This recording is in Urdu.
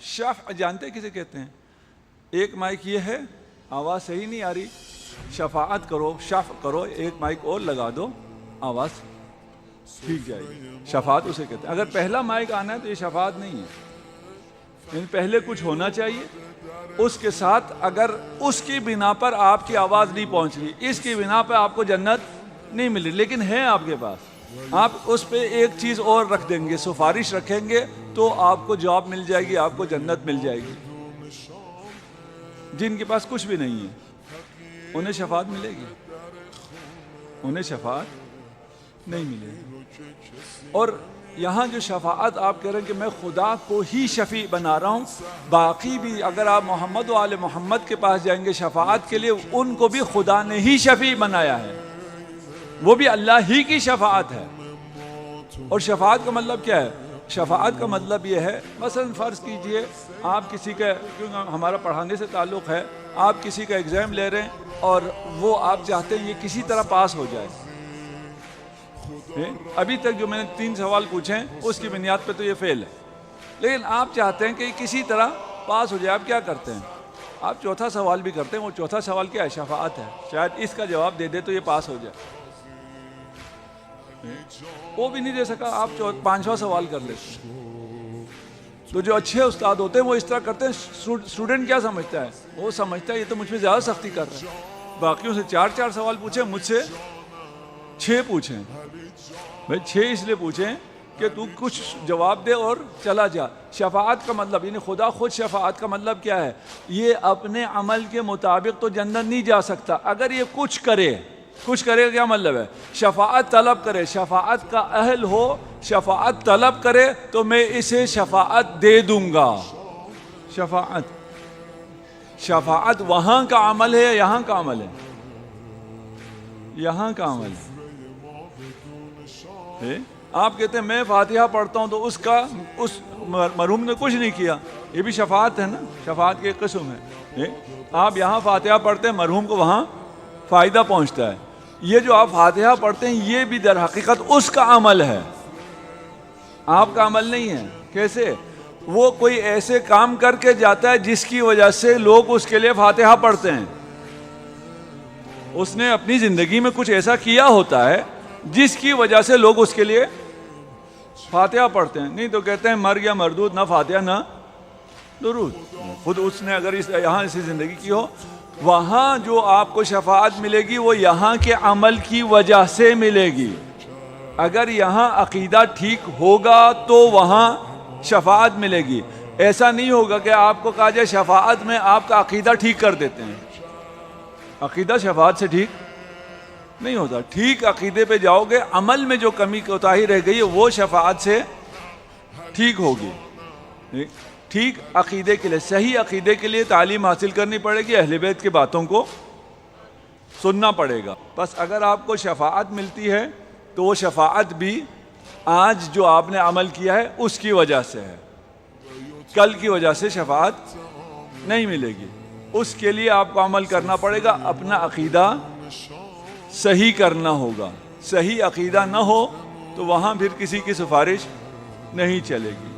شفع جانتے کسے کہتے ہیں؟ ایک مائک یہ ہے، آواز صحیح نہیں آ رہی، شفاعت کرو، شفع کرو، ایک مائک اور لگا دو، آواز ٹھیک جائے گی، شفاعت اسے کہتے ہیں۔ اگر پہلا مائک آنا ہے تو یہ شفاعت نہیں ہے، یعنی پہلے کچھ ہونا چاہیے، اس کے ساتھ اگر اس کی بنا پر آپ کی آواز نہیں پہنچ رہی، اس کی بنا پر آپ کو جنت نہیں مل رہی، لیکن ہے آپ کے پاس، آپ اس پہ ایک چیز اور رکھ دیں گے، سفارش رکھیں گے تو آپ کو جاب مل جائے گی، آپ کو جنت مل جائے گی۔ جن کے پاس کچھ بھی نہیں ہے انہیں شفاعت ملے گی؟ انہیں شفاعت نہیں ملے گی۔ اور یہاں جو شفاعت آپ کہہ رہے ہیں کہ میں خدا کو ہی شفیع بنا رہا ہوں، باقی بھی اگر آپ محمد و آل محمد کے پاس جائیں گے شفاعت کے لیے، ان کو بھی خدا نے ہی شفیع بنایا ہے، وہ بھی اللہ ہی کی شفاعت ہے۔ اور شفاعت کا مطلب کیا ہے؟ شفاعت کا مطلب یہ ہے، مثلا فرض کیجئے آپ کسی کا، کیونکہ ہمارا پڑھانے سے تعلق ہے، آپ کسی کا ایگزام لے رہے ہیں اور وہ آپ چاہتے ہیں یہ کسی طرح پاس ہو جائے۔ ابھی تک جو میں نے 3 سوال پوچھے ہیں اس کی بنیاد پہ تو یہ فیل ہے، لیکن آپ چاہتے ہیں کہ کسی طرح پاس ہو جائے، آپ کیا کرتے ہیں؟ آپ چوتھا سوال بھی کرتے ہیں۔ وہ چوتھا سوال کیا ہے؟ شفاعت ہے، شاید اس کا جواب دے دے تو یہ پاس ہو جائے۔ وہ بھی نہیں دے سکا، آپ 5واں سوال کر لیتے ہیں۔ تو جو اچھے استاد ہوتے ہیں وہ اس طرح کرتے ہیں۔ اسٹوڈنٹ کیا سمجھتا ہے؟ وہ سمجھتا ہے یہ تو مجھ پہ زیادہ سختی کر رہا ہے، باقیوں سے 4 سوال پوچھیں، مجھ سے 6 پوچھیں۔ بھائی 6 اس لیے پوچھیں کہ تو کچھ جواب دے اور چلا جا۔ شفاعت کا مطلب، یعنی خدا خود شفاعت کا مطلب کیا ہے؟ یہ اپنے عمل کے مطابق تو جنت نہیں جا سکتا، اگر یہ کچھ کرے کیا مطلب ہے؟ شفاعت طلب کرے، شفاعت کا اہل ہو، شفاعت طلب کرے تو میں اسے شفاعت دے دوں گا۔ شفاعت وہاں کا عمل ہے، یہاں کا عمل ہے؟ یہاں کا عمل ہے۔ آپ کہتے ہیں میں فاتحہ پڑھتا ہوں تو اس مرحوم نے کچھ نہیں کیا، یہ بھی شفاعت ہے نا، شفاعت کی ایک قسم ہے۔ آپ یہاں فاتحہ پڑھتے ہیں، مرحوم کو وہاں فائدہ پہنچتا ہے۔ یہ جو آپ فاتحہ پڑھتے ہیں یہ بھی در حقیقت اس کا عمل ہے، آپ کا عمل نہیں ہے۔ کیسے؟ وہ کوئی ایسے کام کر کے جاتا ہے جس کی وجہ سے لوگ اس کے لیے فاتحہ پڑھتے ہیں۔ اس نے اپنی زندگی میں کچھ ایسا کیا ہوتا ہے جس کی وجہ سے لوگ اس کے لیے فاتحہ پڑھتے ہیں، نہیں تو کہتے ہیں مر گیا مردود، نہ فاتحہ نہ درود۔ خود اس نے اگر یہاں ایسی زندگی کی ہو، وہاں جو آپ کو شفاعت ملے گی وہ یہاں کے عمل کی وجہ سے ملے گی۔ اگر یہاں عقیدہ ٹھیک ہوگا تو وہاں شفاعت ملے گی۔ ایسا نہیں ہوگا کہ آپ کو کہا جائے شفاعت میں آپ کا عقیدہ ٹھیک کر دیتے ہیں۔ عقیدہ شفاعت سے ٹھیک نہیں ہوتا۔ ٹھیک عقیدے پہ جاؤ گے، عمل میں جو کمی کوتاہی رہ گئی ہے وہ شفاعت سے ٹھیک ہوگی۔ ٹھیک عقیدے کے لیے، صحیح عقیدے کے لیے تعلیم حاصل کرنی پڑے گی، اہل بیت کی باتوں کو سننا پڑے گا۔ بس اگر آپ کو شفاعت ملتی ہے تو وہ شفاعت بھی آج جو آپ نے عمل کیا ہے اس کی وجہ سے ہے، کل کی وجہ سے شفاعت نہیں ملے گی۔ اس کے لیے آپ کو عمل کرنا پڑے گا، اپنا عقیدہ صحیح کرنا ہوگا۔ صحیح عقیدہ نہ ہو تو وہاں پھر کسی کی سفارش نہیں چلے گی۔